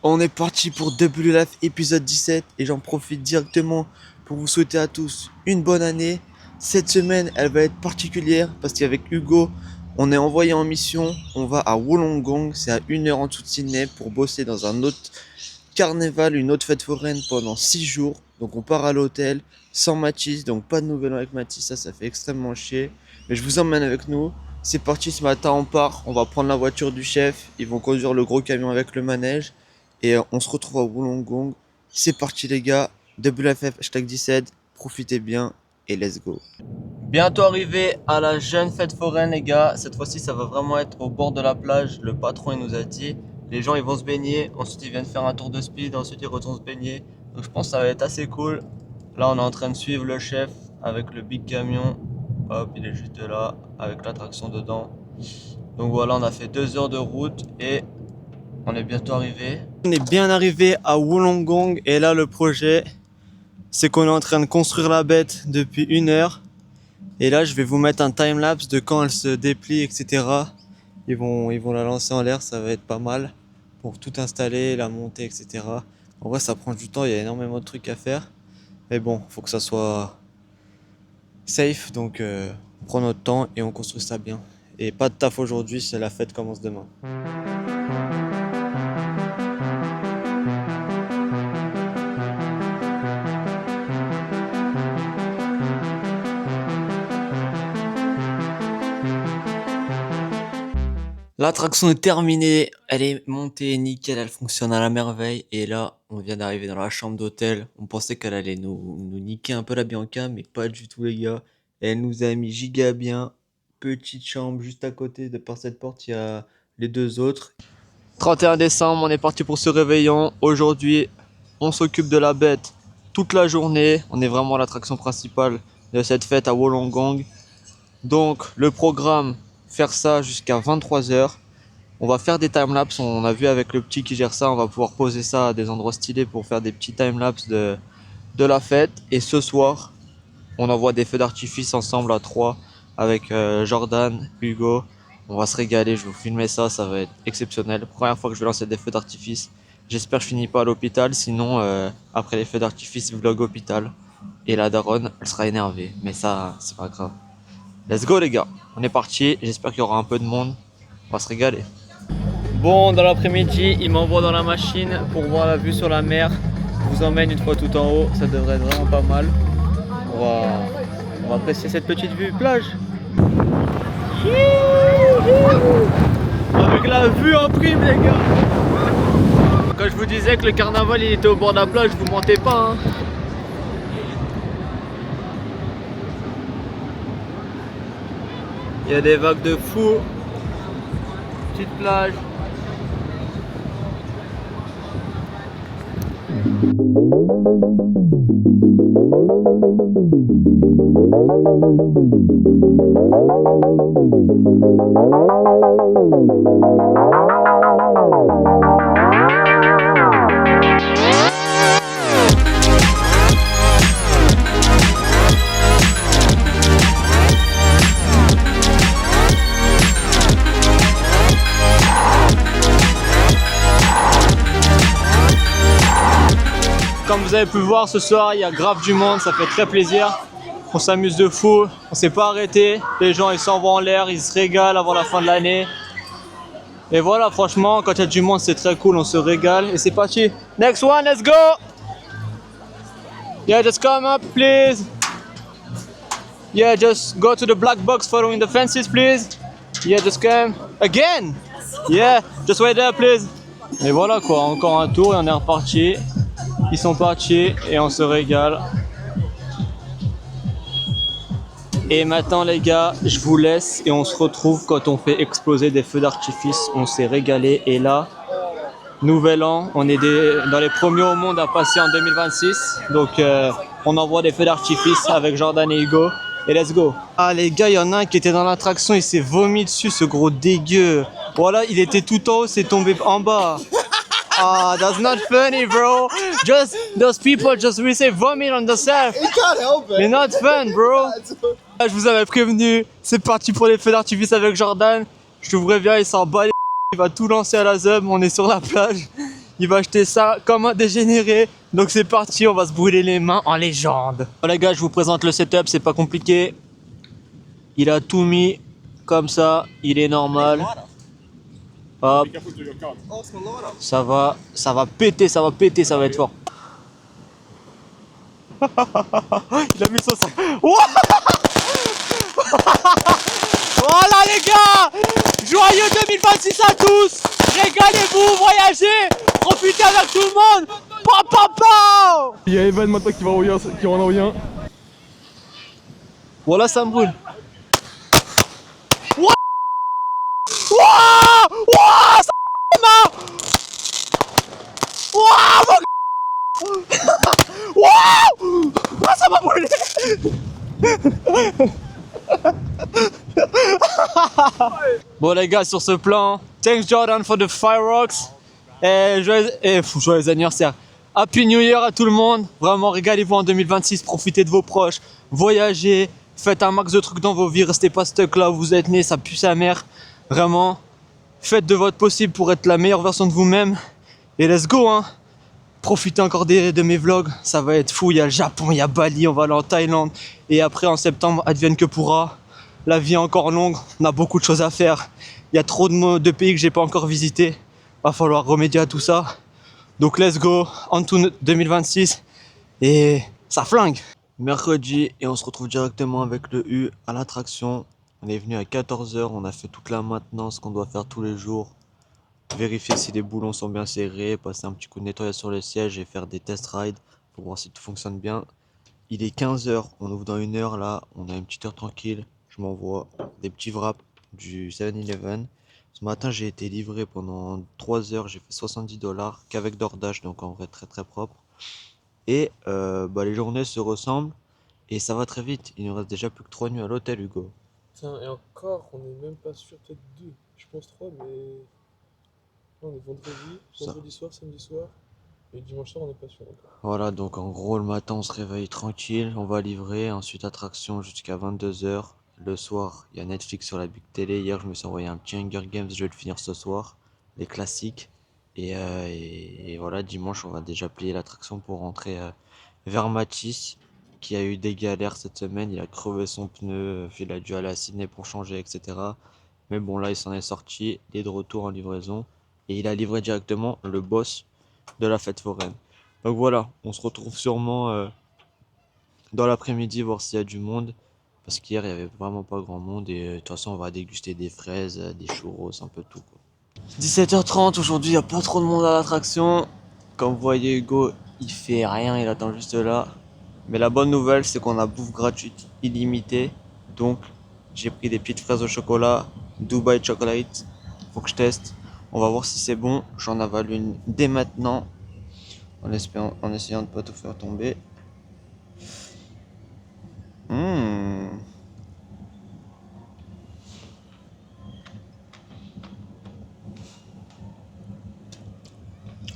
On est parti pour Double Life épisode 17 et j'en profite directement pour vous souhaiter à tous une bonne année. Cette semaine, elle va être particulière parce qu'avec Hugo, on est envoyé en mission. On va à Wollongong, c'est à 1 heure en dessous de Sydney pour bosser dans un autre carnaval, une autre fête foraine pendant 6 jours. Donc on part à l'hôtel sans Mathis, donc pas de nouvel an avec Mathis, ça fait extrêmement chier. Mais je vous emmène avec nous. C'est parti, ce matin on part, on va prendre la voiture du chef, ils vont conduire le gros camion avec le manège. Et on se retrouve à Wollongong. C'est parti les gars, WFF #17, profitez bien et let's go. Bientôt arrivé à la jeune fête foraine les gars, cette fois-ci ça va vraiment être au bord de la plage, le patron il nous a dit, les gens ils vont se baigner, ensuite ils viennent faire un tour de speed, ensuite ils retournent se baigner, donc je pense que ça va être assez cool. Là on est en train de suivre le chef avec le big camion, hop il est juste là, avec l'attraction dedans. Donc voilà, on a fait 2 heures de route et on est bientôt arrivé. On est bien arrivé à Wollongong et là le projet c'est qu'on est en train de construire la bête depuis 1 heure. Et là je vais vous mettre un timelapse de quand elle se déplie etc. Ils vont la lancer en l'air, ça va être pas mal pour tout installer, la monter etc. En vrai ça prend du temps, il y a énormément de trucs à faire. Mais bon, faut que ça soit safe donc on prend notre temps et on construit ça bien. Et pas de taf aujourd'hui, c'est la fête commence demain. L'attraction est terminée, elle est montée nickel, elle fonctionne à la merveille. Et là, on vient d'arriver dans la chambre d'hôtel. On pensait qu'elle allait nous niquer un peu la Bianca, mais pas du tout les gars. Elle nous a mis giga bien. Petite chambre juste à côté, par cette porte, il y a les 2 autres. 31 décembre, on est parti pour ce réveillon. Aujourd'hui, on s'occupe de la bête toute la journée. On est vraiment l'attraction principale de cette fête à Wollongong. Donc, le programme, faire ça jusqu'à 23h. On va faire des timelapses, on a vu avec le petit qui gère ça, on va pouvoir poser ça à des endroits stylés pour faire des petits timelapses de la fête. Et ce soir, on envoie des feux d'artifice ensemble à 3 avec Jordan, Hugo. On va se régaler, je vais vous filmer ça, ça va être exceptionnel. Première fois que je vais lancer des feux d'artifice. J'espère que je finis pas à l'hôpital, sinon après les feux d'artifice, vlog hôpital. Et la daronne, elle sera énervée, mais ça, c'est pas grave. Let's go les gars, on est parti, j'espère qu'il y aura un peu de monde, on va se régaler. Bon, dans l'après-midi, il m'envoie dans la machine pour voir la vue sur la mer. Je vous emmène une fois tout en haut, ça devrait être vraiment pas mal. On va apprécier cette petite vue plage. Avec la vue en prime les gars. Quand je vous disais que le carnaval il était au bord de la plage, vous mentez pas hein. Il y a des vagues de fou. Petite plage. Comme vous avez pu voir ce soir, il y a grave du monde, ça fait très plaisir. On s'amuse de fou, on s'est pas arrêté. Les gens ils s'envoient en l'air, ils se régalent avant la fin de l'année. Et voilà, franchement, quand il y a du monde, c'est très cool, on se régale. Et c'est parti. Next one, let's go! Yeah, just come up, please. Yeah, just go to the black box following the fences, please. Yeah, just come. Again! Yeah, just wait there, please. Et voilà quoi, encore un tour et on est reparti. Ils sont partis et on se régale. Et maintenant les gars, je vous laisse et on se retrouve quand on fait exploser des feux d'artifice. On s'est régalé et là, nouvel an, on est dans les premiers au monde à passer en 2026. Donc on envoie des feux d'artifice avec Jordan et Hugo et let's go. Ah les gars, il y en a un qui était dans l'attraction, il s'est vomi dessus ce gros dégueu. Voilà, il était tout en haut, c'est tombé en bas. Ah, that's not funny, bro. Just those people just receive vomit on themselves. You can't help it. It's not fun, bro. Je vous avais prévenu. C'est parti pour les feux d'artifice avec Jordan. Je te préviens, il s'en bat les. Il va tout lancer à la zeub. On est sur la plage. Il va acheter ça comme un dégénéré. Donc c'est parti, on va se brûler les mains en légende. Bon les gars, je vous présente le setup, c'est pas compliqué. Il a tout mis comme ça, il est normal. Hop. Ça va péter, ça va être fort. Il a mis son sang. Voilà les gars, joyeux 2026 à tous. Régalez-vous, voyagez, profitez avec tout le monde. Papa. Il y a Evan maintenant qui va en envoyer un. Voilà, ça me brûle. Wouah, wouah, wouah, ça m'a. Wouah, wouah, ah, ça m'a brûlé. Bon les gars, sur ce plan, thanks Jordan for the fireworks et joyeux anniversaire. Happy New Year à tout le monde. Vraiment, régalez-vous en 2026, profitez de vos proches, voyagez, faites un max de trucs dans vos vies, restez pas stuck là où vous êtes nés, ça pue sa mère. Vraiment, faites de votre possible pour être la meilleure version de vous-même et let's go hein. Profitez encore de mes vlogs, ça va être fou, il y a le Japon, il y a Bali, on va aller en Thaïlande et après en septembre, advienne que pourra. La vie est encore longue, on a beaucoup de choses à faire. Il y a trop de pays que j'ai pas encore visités. Va falloir remédier à tout ça. Donc let's go, on to 2026 et ça flingue. Mercredi et on se retrouve directement avec le U à l'attraction. On est venu à 14 h, on a fait toute la maintenance qu'on doit faire tous les jours. Vérifier si les boulons sont bien serrés, passer un petit coup de nettoyage sur le siège et faire des test rides pour voir si tout fonctionne bien. Il est 15 h, on ouvre dans 1 heure là, on a une petite heure tranquille. Je m'envoie des petits wraps du 7-Eleven. Ce matin j'ai été livré pendant 3 heures, j'ai fait 70 $ qu'avec DoorDash, donc en vrai très très propre. Et les journées se ressemblent et ça va très vite. Il nous reste déjà plus que 3 nuits à l'hôtel, Hugo. Putain, et encore, on est même pas sûr, peut-être 2. Je pense 3, mais. Là, on est vendredi soir, samedi soir. Et dimanche soir, on n'est pas sûr encore. Voilà, donc en gros, le matin, on se réveille tranquille, on va livrer, ensuite attraction jusqu'à 22 h. Le soir, il y a Netflix sur la big télé. Hier, je me suis envoyé un petit Hunger Games, je vais le finir ce soir, les classiques. Et voilà, dimanche, on va déjà plier l'attraction pour rentrer vers Matisse, qui a eu des galères cette semaine. Il a crevé son pneu, il a dû aller à Sydney pour changer, etc. Mais bon, là, il s'en est sorti, il est de retour en livraison. Et il a livré directement le boss de la fête foraine. Donc voilà, on se retrouve sûrement dans l'après-midi voir s'il y a du monde. Parce qu'hier il y avait vraiment pas grand monde et de toute façon on va déguster des fraises, des churros, un peu tout quoi. 17 h 30 aujourd'hui, il n'y a pas trop de monde à l'attraction. Comme vous voyez Hugo, il fait rien, il attend juste là. Mais la bonne nouvelle c'est qu'on a bouffe gratuite illimitée. Donc j'ai pris des petites fraises au chocolat, Dubai Chocolate. Faut que je teste. On va voir si c'est bon. J'en avale une dès maintenant. En essayant de pas tout faire tomber.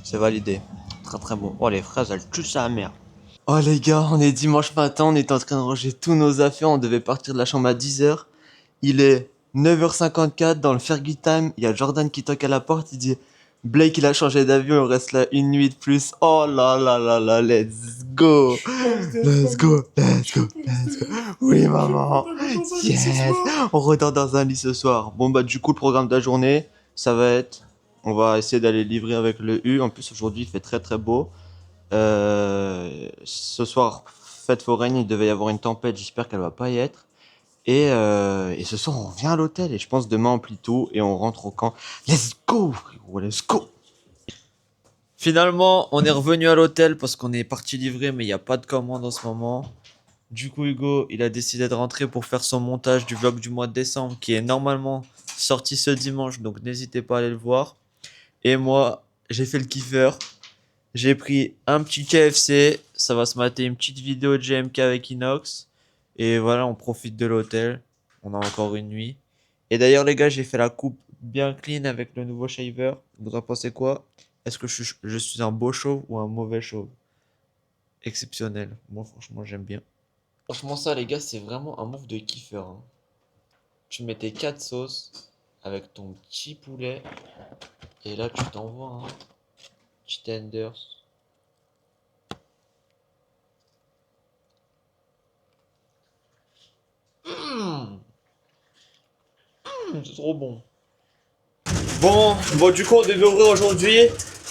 C'est validé. Très très bon. Oh les fraises elles tuent sa mère. Oh les gars, on est dimanche matin, on est en train de ranger tous nos affaires, on devait partir de la chambre à 10 h. Il est 9 h 54 dans le Fergie Time, il y a Jordan qui toque à la porte, il dit Blake il a changé d'avion, on reste là une nuit de plus. Oh là là là là, let's go. Let's go, let's go, let's go. Oui maman. Yes. On redort dans un lit ce soir. Bon bah du coup le programme de la journée, ça va être, on va essayer d'aller livrer avec le U. En plus aujourd'hui il fait très très beau. Ce soir fête foraine, il devait y avoir une tempête, j'espère qu'elle va pas y être. Et ce soir on revient à l'hôtel et je pense demain on plie tout et on rentre au camp. Let's go frérot, let's go. Finalement on est revenu à l'hôtel parce qu'on est parti livrer mais il n'y a pas de commande en ce moment. Du coup Hugo il a décidé de rentrer pour faire son montage du vlog du mois de décembre qui est normalement sorti ce dimanche, donc n'hésitez pas à aller le voir. Et moi j'ai fait le kiffeur, j'ai pris un petit KFC, ça va se mater une petite vidéo de GMK avec Inox. Et voilà, on profite de l'hôtel, on a encore une nuit. Et d'ailleurs les gars, j'ai fait la coupe bien clean avec le nouveau shaver. Vous en pensez quoi? Est-ce que je suis un beau chauve ou un mauvais chauve? Exceptionnel, moi franchement j'aime bien. Franchement ça les gars, c'est vraiment un move de kiffeur, hein. Tu mets tes 4 sauces avec ton petit poulet et là tu t'envoies, hein. Petit tenders. C'est trop bon. Bon, du coup, on devait ouvrir aujourd'hui,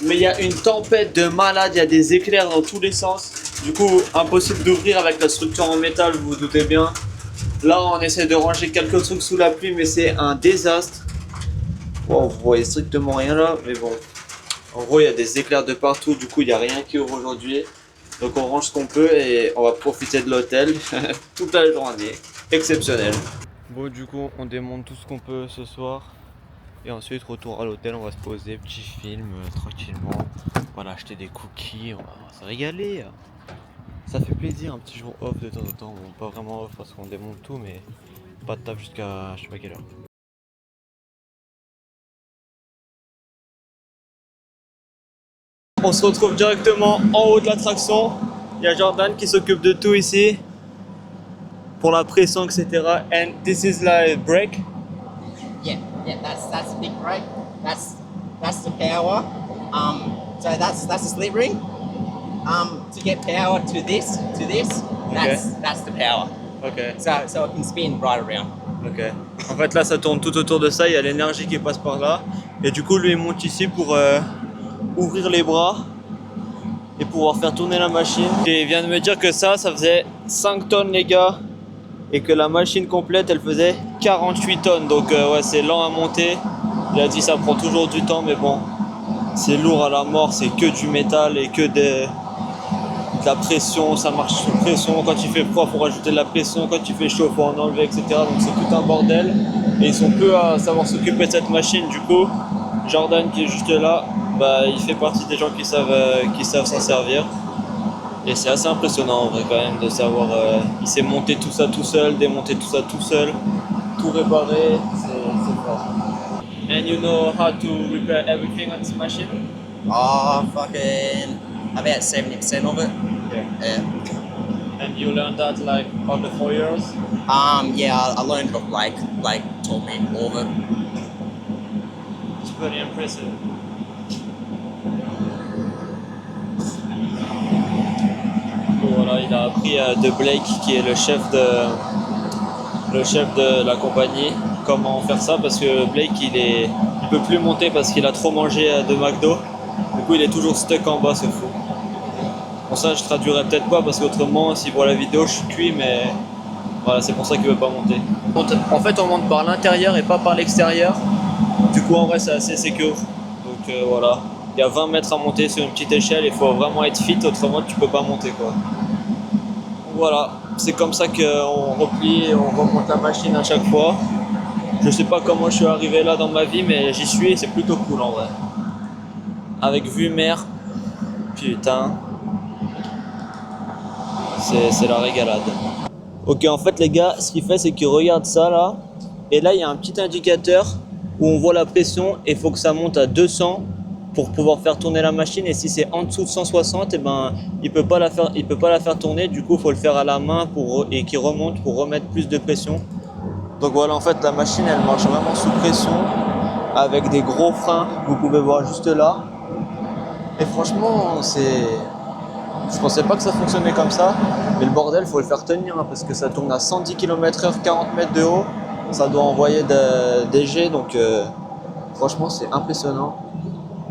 mais il y a une tempête de malade, il y a des éclairs dans tous les sens. Du coup, impossible d'ouvrir avec la structure en métal, vous vous doutez bien. Là, on essaie de ranger quelques trucs sous la pluie, mais c'est un désastre. Bon, vous voyez strictement rien là, mais bon. En gros, il y a des éclairs de partout, du coup, il n'y a rien qui ouvre aujourd'hui. Donc, on range ce qu'on peut et on va profiter de l'hôtel toute la journée. Exceptionnel. Bon, du coup, on démonte tout ce qu'on peut ce soir. Et ensuite, retour à l'hôtel, on va se poser, petit film, tranquillement. Voilà, acheter des cookies, on va se régaler. Ça fait plaisir, un petit jour off de temps en temps. Bon, pas vraiment off parce qu'on démonte tout, mais pas de taf jusqu'à je sais pas quelle heure. On se retrouve directement en haut de l'attraction. Il y a Jordan qui s'occupe de tout ici. Pour la pression, etc. And this is like brake. Yeah, that's a big brake. That's the power. So that's the slip ring. To get power to this, that's the power. Ok. So it can spin right around. Ok. En fait là ça tourne tout autour de ça, il y a l'énergie qui passe par là. Et du coup lui il monte ici pour ouvrir les bras et pouvoir faire tourner la machine. Et il vient de me dire que ça faisait 5 tonnes les gars. Et que la machine complète elle faisait 48 tonnes. Donc ouais c'est lent à monter. Il a dit ça prend toujours du temps mais bon. C'est lourd à la mort, c'est que du métal et que de la pression, ça marche sous pression, quand il fait froid il faut rajouter de la pression, quand il fait chaud il faut en enlever, etc. Donc c'est tout un bordel et ils sont peu à savoir s'occuper de cette machine. Du coup Jordan qui est juste là, bah, il fait partie des gens qui savent s'en servir et c'est assez impressionnant en vrai quand même de savoir, il sait monter tout ça tout seul, démonter tout ça tout seul, tout réparer, c'est fort. And you know how to repair everything on this machine? Oh, fucking about 70% of it. Yeah. And you learned that like on the 4 years? Yeah, I learned it Blake taught me all of it. It's pretty impressive. Voilà, il a appris de Blake qui est le chef de la compagnie comment faire ça parce que Blake il peut plus monter parce qu'il a trop mangé de McDo. Du coup il est toujours stuck en bas, c'est fou. Pour ça je traduirais peut-être pas parce qu'autrement s'il voit la vidéo je suis cuit, mais voilà c'est pour ça qu'il veut pas monter. En fait on monte par l'intérieur et pas par l'extérieur. Du coup en vrai c'est assez sécure. Donc voilà. Il y a 20 mètres à monter sur une petite échelle, il faut vraiment être fit, autrement tu peux pas monter quoi. Voilà, c'est comme ça qu'on replie et on remonte la machine à chaque fois. Je sais pas comment je suis arrivé là dans ma vie, mais j'y suis et c'est plutôt cool en vrai. Avec vue mer, putain, c'est la régalade. Ok, en fait les gars, ce qu'il fait c'est qu'il regarde ça là, et là il y a un petit indicateur où on voit la pression et il faut que ça monte à 200 pour pouvoir faire tourner la machine, et si c'est en dessous de 160 et ben il peut pas la faire tourner. Du coup il faut le faire à la main et qu'il remonte pour remettre plus de pression. Donc voilà, en fait la machine elle marche vraiment sous pression avec des gros freins que vous pouvez voir juste là, et franchement je pensais pas que ça fonctionnait comme ça, mais le bordel faut le faire tenir hein, parce que ça tourne à 110 km/h, 40 mètres de haut, ça doit envoyer des jets, donc franchement c'est impressionnant.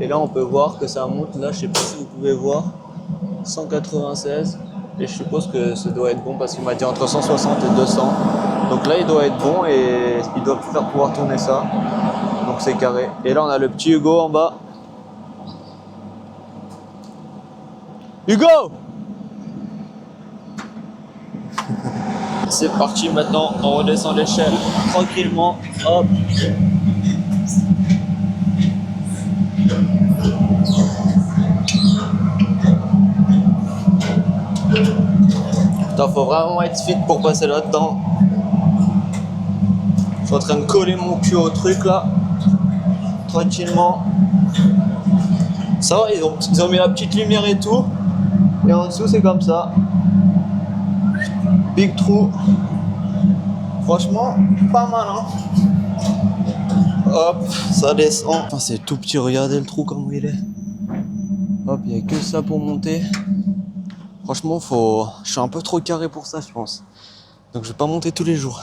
Et là on peut voir que ça monte, là je sais pas si vous pouvez voir, 196, et je suppose que ça doit être bon parce qu'il m'a dit entre 160 et 200. Donc là il doit être bon et il doit faire pouvoir tourner ça. Donc c'est carré. Et là on a le petit Hugo en bas. Hugo! C'est parti maintenant, on redescend l'échelle tranquillement. Hop. Putain, faut vraiment être fit pour passer là-dedans. Je suis en train de coller mon cul au truc là, tranquillement. Ça va, ils ont mis la petite lumière et tout. Et en dessous c'est comme ça. Big trou. Franchement, pas mal hein. Hop, ça descend. Enfin, c'est tout petit, regardez le trou comme il est. Hop, il n'y a que ça pour monter. Franchement, je suis un peu trop carré pour ça, je pense. Donc je vais pas monter tous les jours.